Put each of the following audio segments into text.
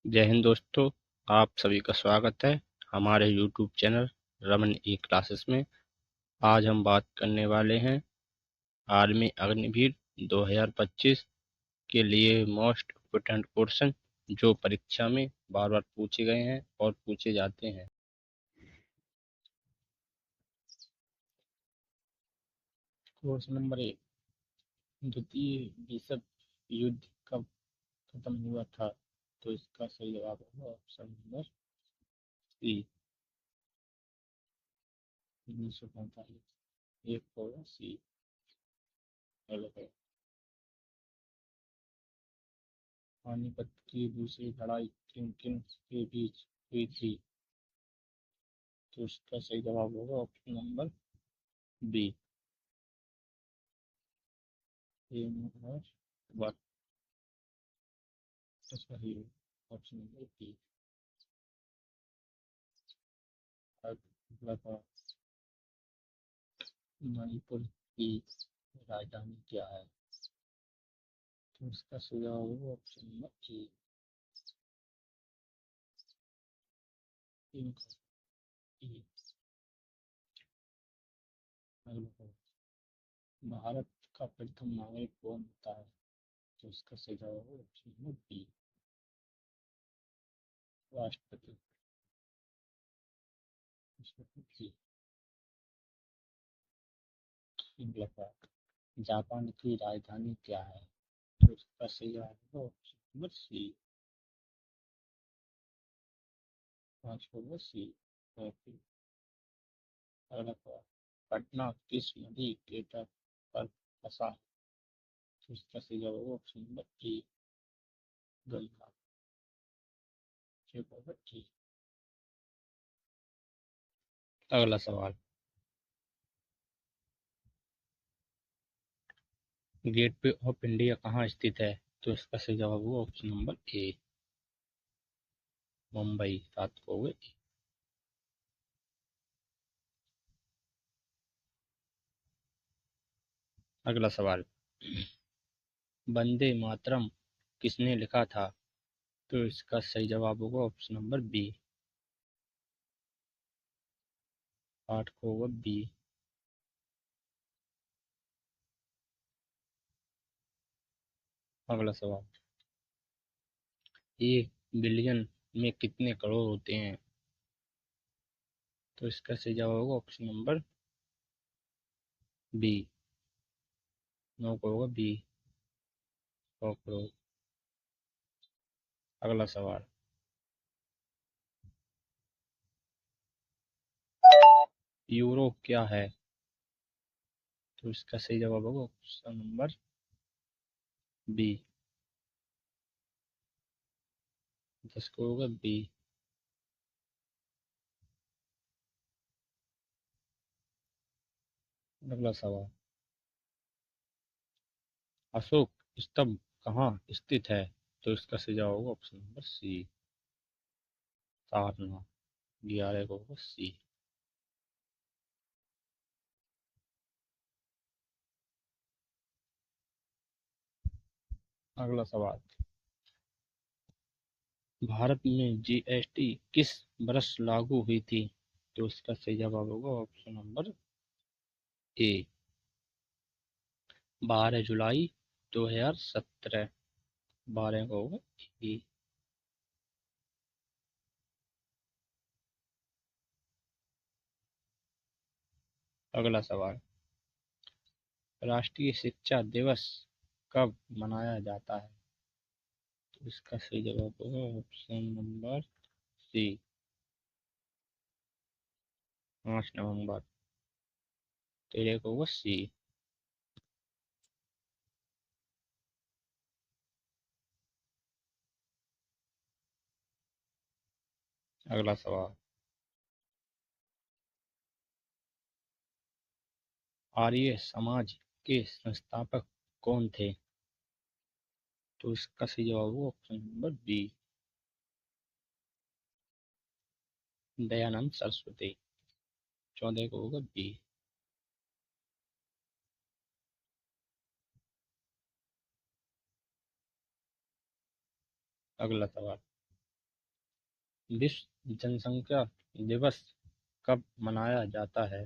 जय हिंद दोस्तों। आप सभी का स्वागत है हमारे YouTube चैनल रमन ई क्लासेस में। आज हम बात करने वाले हैं आर्मी अग्निवीर 2025 के लिए मोस्ट इम्पोर्टेंट क्वेश्चन जो परीक्षा में बार बार पूछे गए हैं और पूछे जाते हैं। क्वेश्चन नंबर 1, द्वितीय विश्व युद्ध कब खत्म हुआ था? तो इसका सही जवाब होगा ऑप्शन नंबर सी, 1945। एक होगा सी। गलत है। पानीपत की दूसरी लड़ाई किन किन के बीच हुई थी? तो इसका सही जवाब होगा ऑप्शन नंबर बी, हेमू और वट। सही है ऑप्शन नंबर बी। अगला था, मणिपुर की राजधानी क्या है? तो इसका सही जवाब होगा ऑप्शन नंबर ए, इम्फाल। अगला था, भारत का प्रथम नागरिक कौन होता है? तो इसका सही जवाब होगा ऑप्शन नंबर बी, राष्ट्रपति। राष्ट्रपति। अगला था, जापान की राजधानी क्या है? तो इसका सही जवाब होगा ऑप्शन नंबर सी, पाँच होगा सी, टोक्यो। अगला सवाल, पटना किस नदी के तट पर बसा है? तो इसका सही जवाब होगा ऑप्शन नंबर ए, गंगा। ठीक होगा ठीक। अगला सवाल, गेटवे ऑफ इंडिया कहाँ स्थित है? तो इसका सही जवाब होगा ऑप्शन नंबर ए, मुंबई। सात को हो गए। अगला सवाल, वंदे मातरम किसने लिखा था? तो इसका सही जवाब होगा ऑप्शन नंबर बी, आठ को होगा बी। अगला सवाल, एक बिलियन में कितने करोड़ होते हैं? तो इसका सही जवाब होगा ऑप्शन नंबर बी, नौ को होगा बी, 100 करोड़। अगला सवाल, यूरो क्या है? तो इसका सही जवाब होगा ऑप्शन नंबर बी, 10 को होगा बी। अगला सवाल, अशोक स्तंभ कहाँ स्थित है? तो इसका सही जवाब होगा ऑप्शन नंबर सी, सारनाथ। 11 को होगा सी। अगला सवाल, भारत में जीएसटी किस वर्ष लागू हुई थी? तो इसका सही जवाब होगा ऑप्शन नंबर ए, 12 जुलाई 2017। 12 को होगा ए। अगला सवाल, राष्ट्रीय शिक्षा दिवस कब मनाया जाता है? तो इसका सही जवाब होगा ऑप्शन नंबर सी, 5 नवंबर। 13 को होगा सी। अगला सवाल, आर्य समाज के संस्थापक कौन थे? तो इसका सही जवाब होगा option number B, Dayanand Saraswati. 14 को होगा बी। अगला सवाल, विश्व जनसंख्या दिवस कब मनाया जाता है?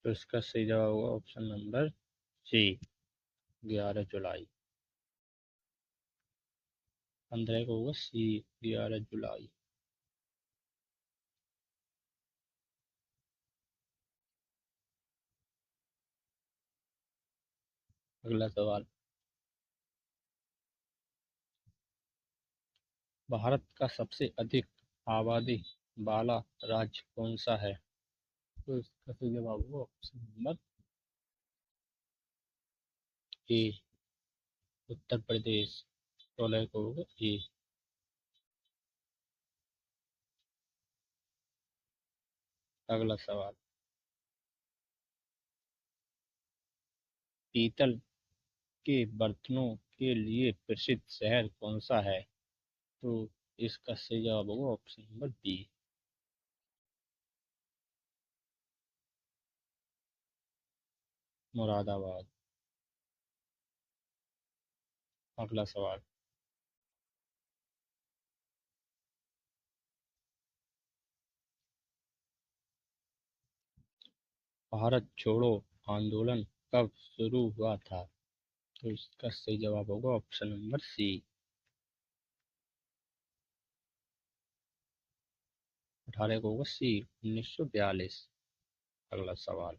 तो इसका सही जवाब होगा ऑप्शन नंबर सी, 11 जुलाई। 15 को होगा सी, 11 जुलाई। अगला सवाल, भारत का सबसे अधिक आबादी वाला राज्य कौन सा है? तो इसका सही जवाब होगा option number A, Uttar Pradesh. 16 को होगा ए। अगला सवाल, पीतल के बर्तनों के लिए प्रसिद्ध शहर कौन सा है? तो इसका सही जवाब होगा ऑप्शन नंबर बी, मुरादाबाद। अगला सवाल, भारत छोड़ो आंदोलन कब शुरू हुआ था? तो इसका सही जवाब होगा ऑप्शन नंबर सी, 18 को होगा सी, 1942। अगला सवाल,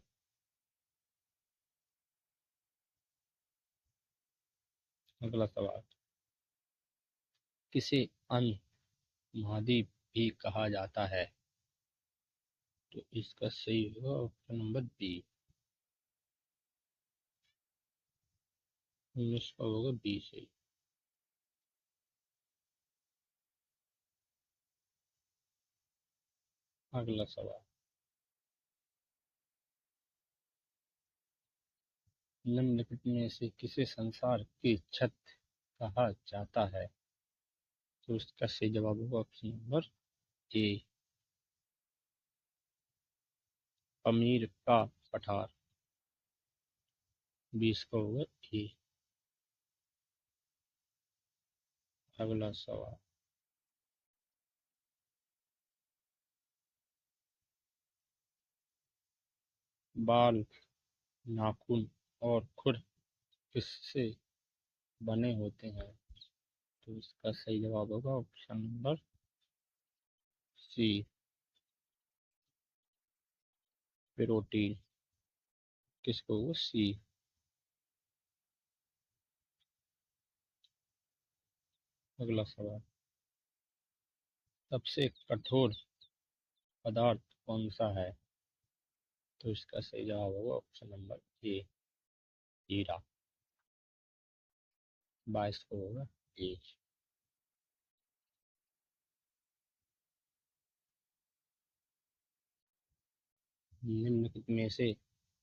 अगला सवाल, किसे अन्य महाद्वीप भी कहा जाता है? तो इसका सही होगा ऑप्शन नंबर बी, 19 का होगा बी सही। अगला सवाल, निम्नलिखित में से किसे संसार की छत कहा जाता है? तो इसका सही जवाब होगा ऑप्शन नंबर ए, अमीर का पठार। 20 का होगा ए। अगला सवाल, बाल, नाखून और खुर किससे बने होते हैं? तो इसका सही जवाब होगा ऑप्शन नंबर सी, प्रोटीन। किसको होगा सी। अगला सवाल, सबसे कठोर पदार्थ कौन सा है? तो इसका सही जवाब होगा ऑप्शन नंबर ए, हीरा। 22 को होगा ए। निम्नलिखित में से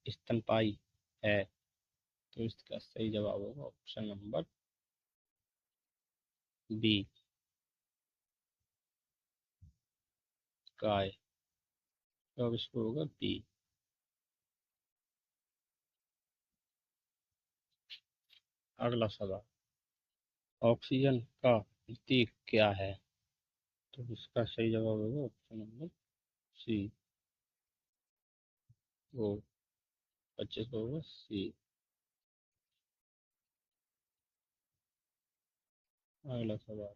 स्तनपायी है? तो इसका सही जवाब होगा ऑप्शन नंबर बी, गाय। तो अब इसको होगा बी। अगला सवाल, ऑक्सीजन का प्रतीक क्या है? तो इसका सही जवाब होगा ऑप्शन नंबर सी, वो 25 को होगा सी। अगला सवाल,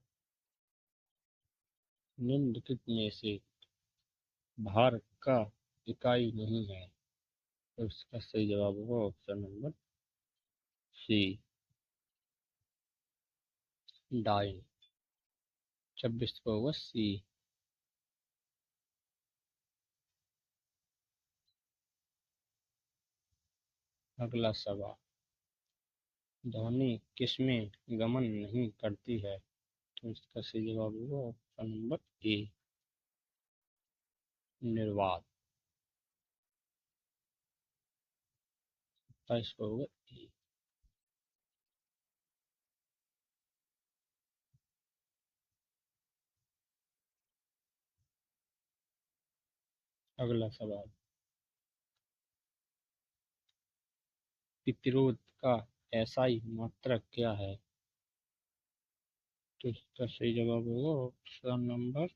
निम्नलिखित में से भार का इकाई नहीं है? तो इसका सही जवाब होगा ऑप्शन नंबर सी, डाइन। 26 को होगा सी। अगला सवाल, ध्वनि किसमें गमन नहीं करती है? तो इसका सही जवाब होगा ऑप्शन नंबर ए, निर्वात। 27 को होगा ए। अगला सवाल, प्रतिरोध का एसआई मात्रक क्या है? तो इसका सही जवाब होगा ऑप्शन नंबर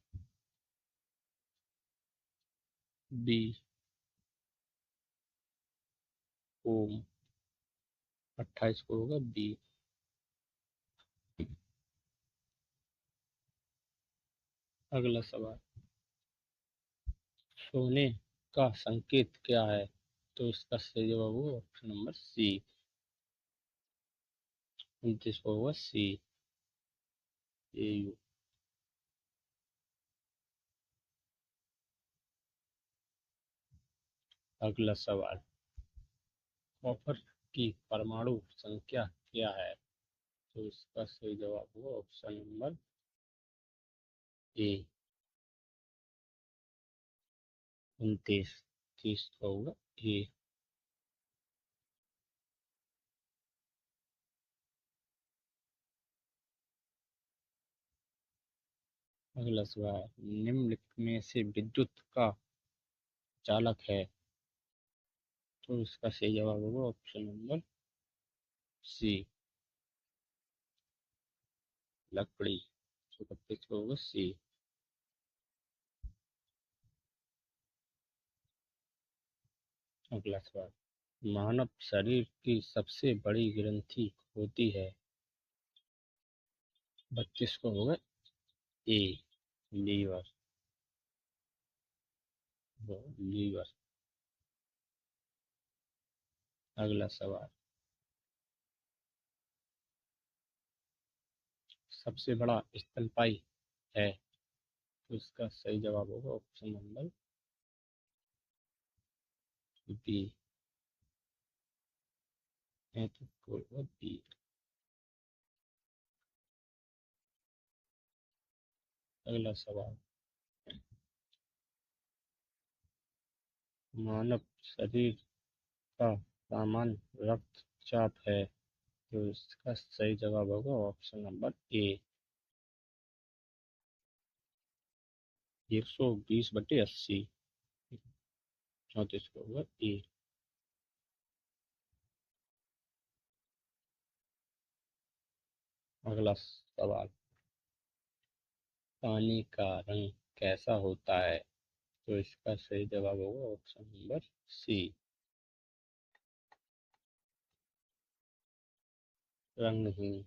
बी ओम। 28 को होगा बी। अगला सवाल, सोने का संकेत क्या है? तो इसका सही जवाब होगा ऑप्शन नंबर सी। 29 को होगा सी, ए यू। अगला सवाल, कॉपर की परमाणु संख्या क्या है? तो इसका सही जवाब होगा ऑप्शन नंबर ए, 29। 30 का होगा ए। अगला सवाल, निम्नलिखित में से विद्युत का चालक है? तो इसका सही जवाब होगा ऑप्शन नंबर सी, लकड़ी। 31 का होगा सी। अगला सवाल, मानव शरीर की सबसे बड़ी ग्रंथि होती है? 32 को होगा ए, लीवर। लीवर। अगला सवाल, सबसे बड़ा स्तनपायी है? तो इसका सही जवाब होगा ऑप्शन नंबर बी, 33 को होगा बी। अगला सवाल, मानव शरीर का सामान्य रक्तचाप है? तो इसका सही जवाब होगा ऑप्शन नंबर ए, 120/80। 34 को होगा ए। अगला सवाल, पानी का रंग कैसा होता है? तो इसका सही जवाब होगा ऑप्शन नंबर सी, रंगहीन।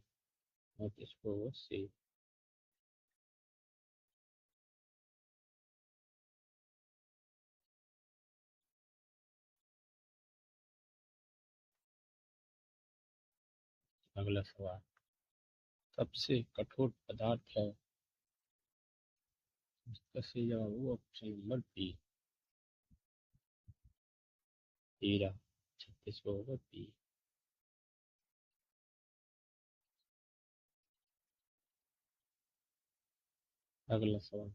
34 को होगा सी। अगला सवाल, सबसे कठोर पदार्थ है? इसका सही जवाब होगा ऑप्शन नंबर बी, हीरा। 36 को होगा बी। अगला सवाल,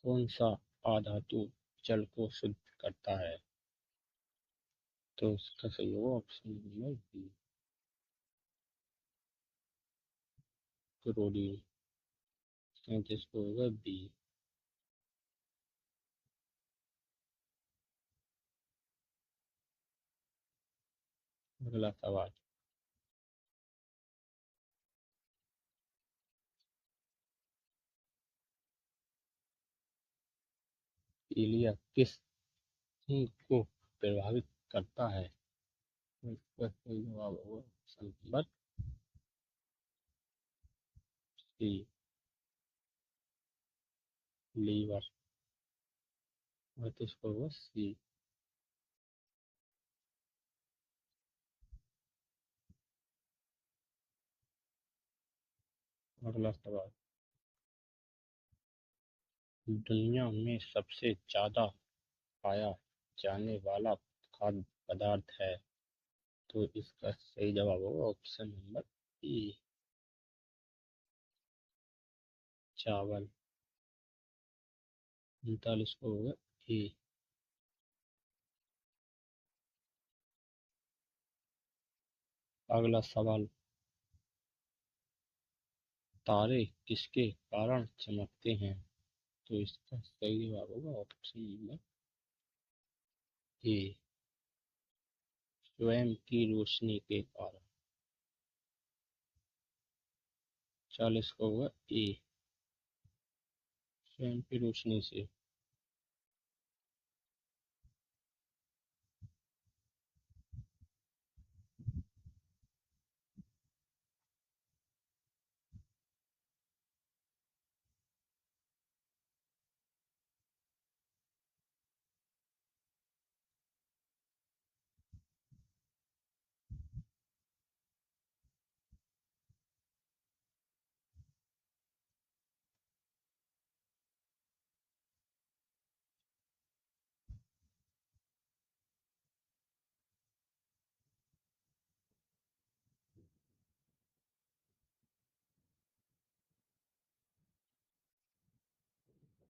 कौन सा अधातु जल को शुद्ध करता है? तो इसका सही होगा ऑप्शन नंबर बी, क्लोरीन। 37 को होगा बी। अगला सवाल, पीलिया किस अंग को प्रभावित करता है? तो इसका सही जवाब होगा ऑप्शन नंबर सी, लीवर। 38 को होगा सी। अगला सवाल, दुनिया में सबसे ज्यादा पाया जाने वाला खाद्य पदार्थ है? तो इसका सही जवाब होगा ऑप्शन नंबर ए, चावल। 39 को होगा ए। अगला सवाल, तारे किसके कारण चमकते हैं? तो इसका सही जवाब होगा ऑप्शन नंबर ए, स्वयं की रोशनी के कारण। 40 को होगा ए, स्वयं की रोशनी से।